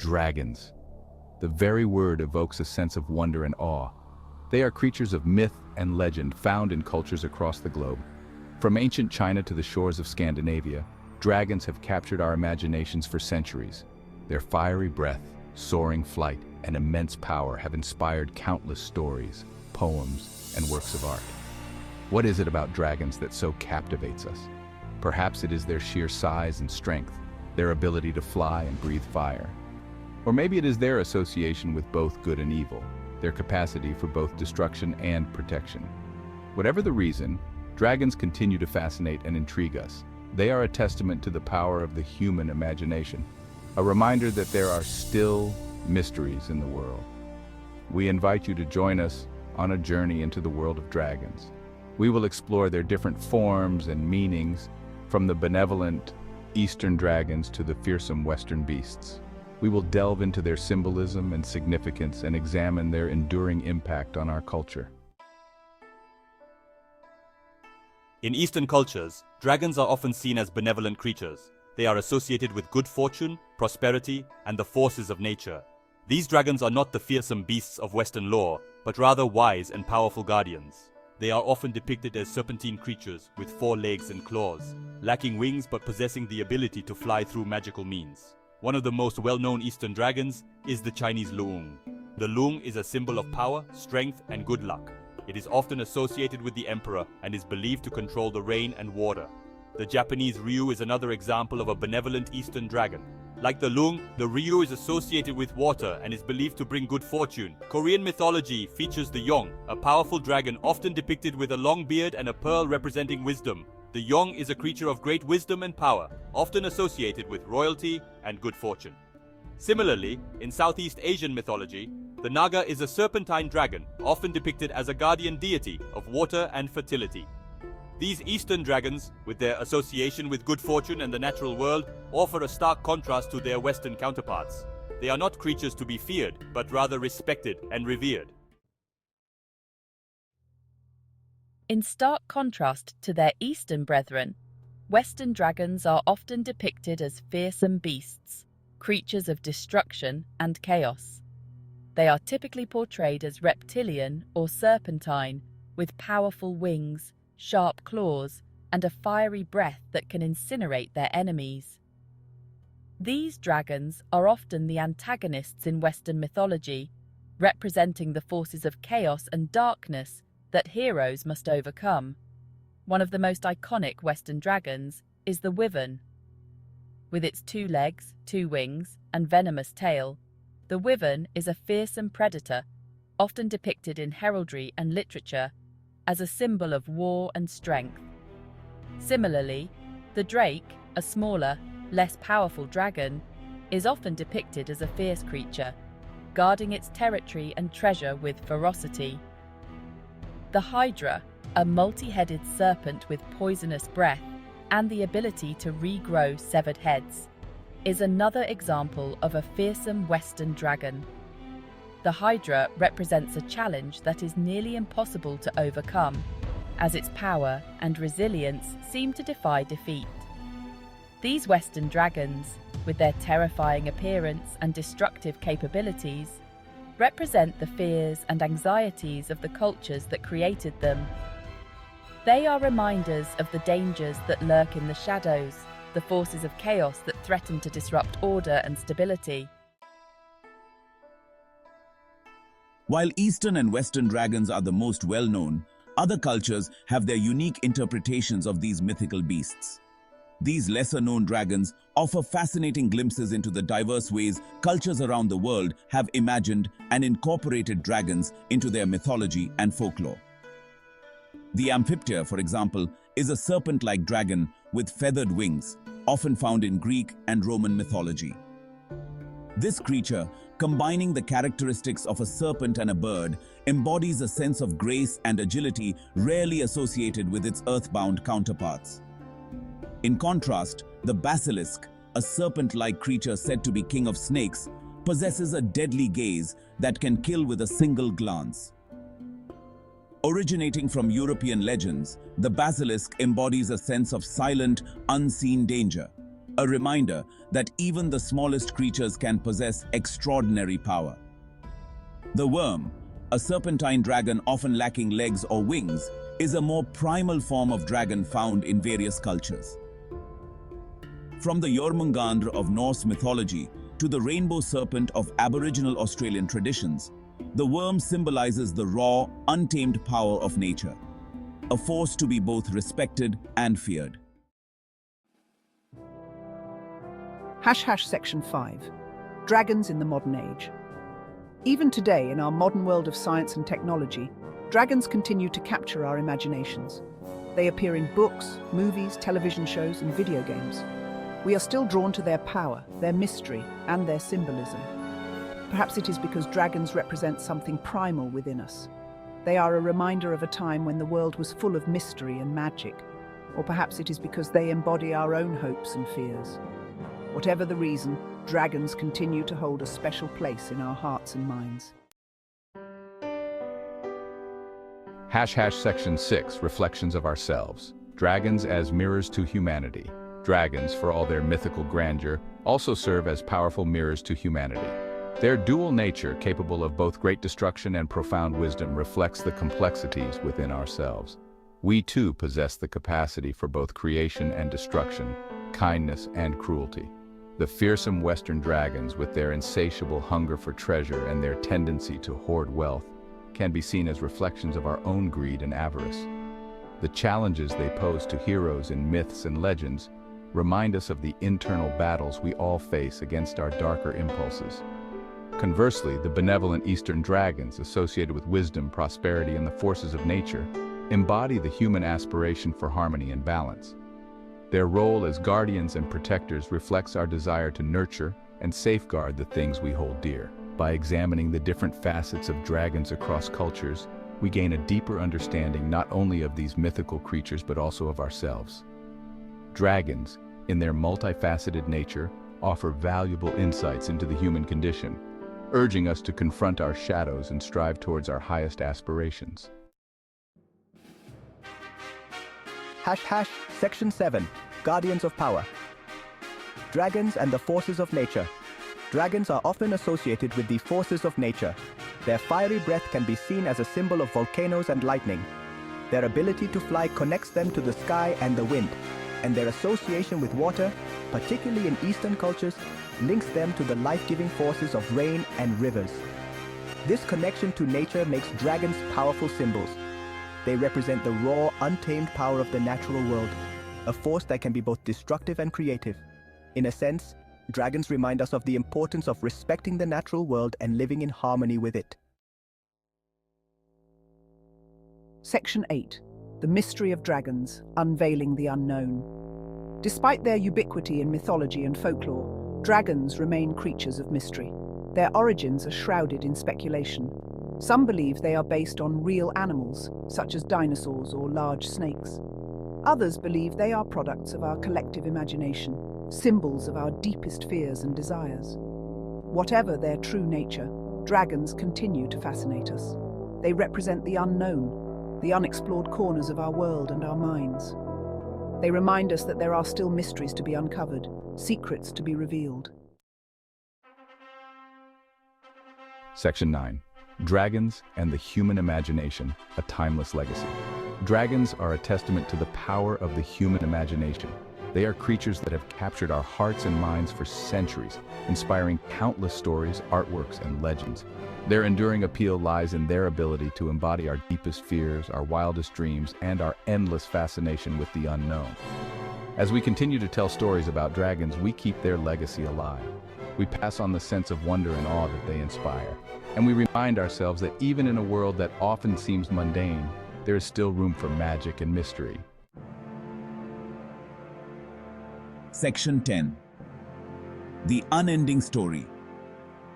Dragons. The very word evokes a sense of wonder and awe. They are creatures of myth and legend found in cultures across the globe. From ancient China to the shores of Scandinavia, dragons have captured our imaginations for centuries. Their fiery breath, soaring flight, and immense power have inspired countless stories, poems, and works of art. What is it about dragons that so captivates us? Perhaps it is their sheer size and strength, their ability to fly and breathe fire. Or maybe it is their association with both good and evil, their capacity for both destruction and protection. Whatever the reason, dragons continue to fascinate and intrigue us. They are a testament to the power of the human imagination, a reminder that there are still mysteries in the world. We invite you to join us on a journey into the world of dragons. We will explore their different forms and meanings, from the benevolent eastern dragons to the fearsome western beasts. We will delve into their symbolism and significance and examine their enduring impact on our culture. In Eastern cultures, dragons are often seen as benevolent creatures. They are associated with good fortune, prosperity, and the forces of nature. These dragons are not the fearsome beasts of Western lore, but rather wise and powerful guardians. They are often depicted as serpentine creatures with 4 legs and claws, lacking wings but possessing the ability to fly through magical means. One of the most well-known Eastern dragons is the Chinese Luong. The Luong is a symbol of power, strength, and good luck. It is often associated with the emperor and is believed to control the rain and water. The Japanese Ryu is another example of a benevolent Eastern dragon. Like the Luong, the Ryu is associated with water and is believed to bring good fortune. Korean mythology features the Yong, a powerful dragon often depicted with a long beard and a pearl representing wisdom. The Yong is a creature of great wisdom and power, often associated with royalty and good fortune. Similarly, in Southeast Asian mythology, the Naga is a serpentine dragon, often depicted as a guardian deity of water and fertility. These Eastern dragons, with their association with good fortune and the natural world, offer a stark contrast to their Western counterparts. They are not creatures to be feared, but rather respected and revered. In stark contrast to their Eastern brethren, Western dragons are often depicted as fearsome beasts, creatures of destruction and chaos. They are typically portrayed as reptilian or serpentine, with powerful wings, sharp claws, and a fiery breath that can incinerate their enemies. These dragons are often the antagonists in Western mythology, representing the forces of chaos and darkness that heroes must overcome. One of the most iconic Western dragons is the Wyvern. With its 2 legs, 2 wings, and venomous tail, the Wyvern is a fearsome predator, often depicted in heraldry and literature as a symbol of war and strength. Similarly, the Drake, a smaller, less powerful dragon, is often depicted as a fierce creature, guarding its territory and treasure with ferocity. The Hydra, a multi-headed serpent with poisonous breath and the ability to regrow severed heads, is another example of a fearsome Western dragon. The Hydra represents a challenge that is nearly impossible to overcome, as its power and resilience seem to defy defeat. These Western dragons, with their terrifying appearance and destructive capabilities, represent the fears and anxieties of the cultures that created them. They are reminders of the dangers that lurk in the shadows, the forces of chaos that threaten to disrupt order and stability. While Eastern and Western dragons are the most well-known, other cultures have their unique interpretations of these mythical beasts. These lesser-known dragons offer fascinating glimpses into the diverse ways cultures around the world have imagined and incorporated dragons into their mythology and folklore. The Amphiptera, for example, is a serpent-like dragon with feathered wings, often found in Greek and Roman mythology. This creature, combining the characteristics of a serpent and a bird, embodies a sense of grace and agility rarely associated with its earthbound counterparts. In contrast, the basilisk, a serpent-like creature said to be king of snakes, possesses a deadly gaze that can kill with a single glance. Originating from European legends, the basilisk embodies a sense of silent, unseen danger. a reminder that even the smallest creatures can possess extraordinary power. The worm, a serpentine dragon often lacking legs or wings, is a more primal form of dragon found in various cultures. From the Jormungandr of Norse mythology to the rainbow serpent of Aboriginal Australian traditions, the worm symbolizes the raw, untamed power of nature, a force to be both respected and feared. Section 5. Dragons in the modern age. Even today, in our modern world of science and technology, dragons continue to capture our imaginations. They appear in books, movies, television shows, and video games. We are still drawn to their power, their mystery, and their symbolism. Perhaps it is because dragons represent something primal within us. They are a reminder of a time when the world was full of mystery and magic, or perhaps it is because they embody our own hopes and fears. Whatever the reason, dragons continue to hold a special place in our hearts and minds. Section 6, Reflections of Ourselves. Dragons as mirrors to humanity. Dragons, for all their mythical grandeur, also serve as powerful mirrors to humanity. Their dual nature, capable of both great destruction and profound wisdom, reflects the complexities within ourselves. We too possess the capacity for both creation and destruction, kindness and cruelty. The fearsome Western dragons, with their insatiable hunger for treasure and their tendency to hoard wealth, can be seen as reflections of our own greed and avarice. The challenges they pose to heroes in myths and legends remind us of the internal battles we all face against our darker impulses. Conversely, the benevolent Eastern dragons, associated with wisdom, prosperity, and the forces of nature, embody the human aspiration for harmony and balance. Their role as guardians and protectors reflects our desire to nurture and safeguard the things we hold dear. By examining the different facets of dragons across cultures, we gain a deeper understanding not only of these mythical creatures but also of ourselves. Dragons, in their multifaceted nature, offer valuable insights into the human condition, urging us to confront our shadows and strive towards our highest aspirations. Section 7. Guardians of Power. Dragons and the forces of nature. Dragons are often associated with the forces of nature. Their fiery breath can be seen as a symbol of volcanoes and lightning. Their ability to fly connects them to the sky and the wind, and their association with water, particularly in Eastern cultures, links them to the life-giving forces of rain and rivers. This connection to nature makes dragons powerful symbols. They represent the raw, untamed power of the natural world, a force that can be both destructive and creative. In a sense, dragons remind us of the importance of respecting the natural world and living in harmony with it. Section 8. The Mystery of Dragons, Unveiling the Unknown. Despite their ubiquity in mythology and folklore, dragons remain creatures of mystery. Their origins are shrouded in speculation. Some believe they are based on real animals, such as dinosaurs or large snakes. Others believe they are products of our collective imagination, symbols of our deepest fears and desires. Whatever their true nature, dragons continue to fascinate us. They represent the unknown, the unexplored corners of our world and our minds. They remind us that there are still mysteries to be uncovered, secrets to be revealed. Section 9. Dragons and the Human Imagination, a Timeless Legacy. Dragons are a testament to the power of the human imagination. They are creatures that have captured our hearts and minds for centuries, inspiring countless stories, artworks, and legends. Their enduring appeal lies in their ability to embody our deepest fears, our wildest dreams, and our endless fascination with the unknown. As we continue to tell stories about dragons, we keep their legacy alive. We pass on the sense of wonder and awe that they inspire. And we remind ourselves that even in a world that often seems mundane, there is still room for magic and mystery. Section 10. The Unending Story.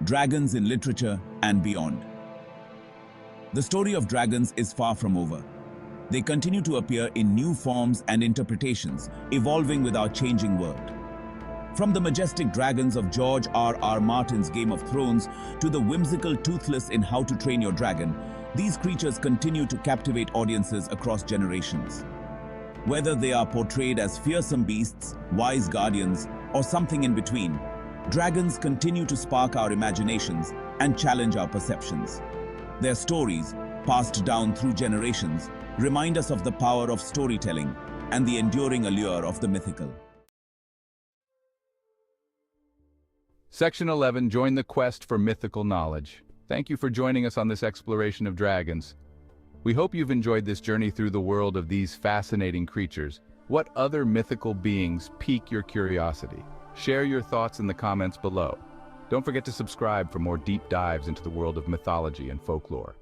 Dragons in Literature and Beyond. The story of dragons is far from over. They continue to appear in new forms and interpretations, evolving with our changing world. From the majestic dragons of George R.R. Martin's Game of Thrones to the whimsical Toothless in How to Train Your Dragon, these creatures continue to captivate audiences across generations. Whether they are portrayed as fearsome beasts, wise guardians, or something in between, dragons continue to spark our imaginations and challenge our perceptions. Their stories, passed down through generations, remind us of the power of storytelling and the enduring allure of the mythical. Section 11, join the quest for mythical knowledge. Thank you for joining us on this exploration of dragons. We hope you've enjoyed this journey through the world of these fascinating creatures. What other mythical beings pique your curiosity? Share your thoughts in the comments below. Don't forget to subscribe for more deep dives into the world of mythology and folklore.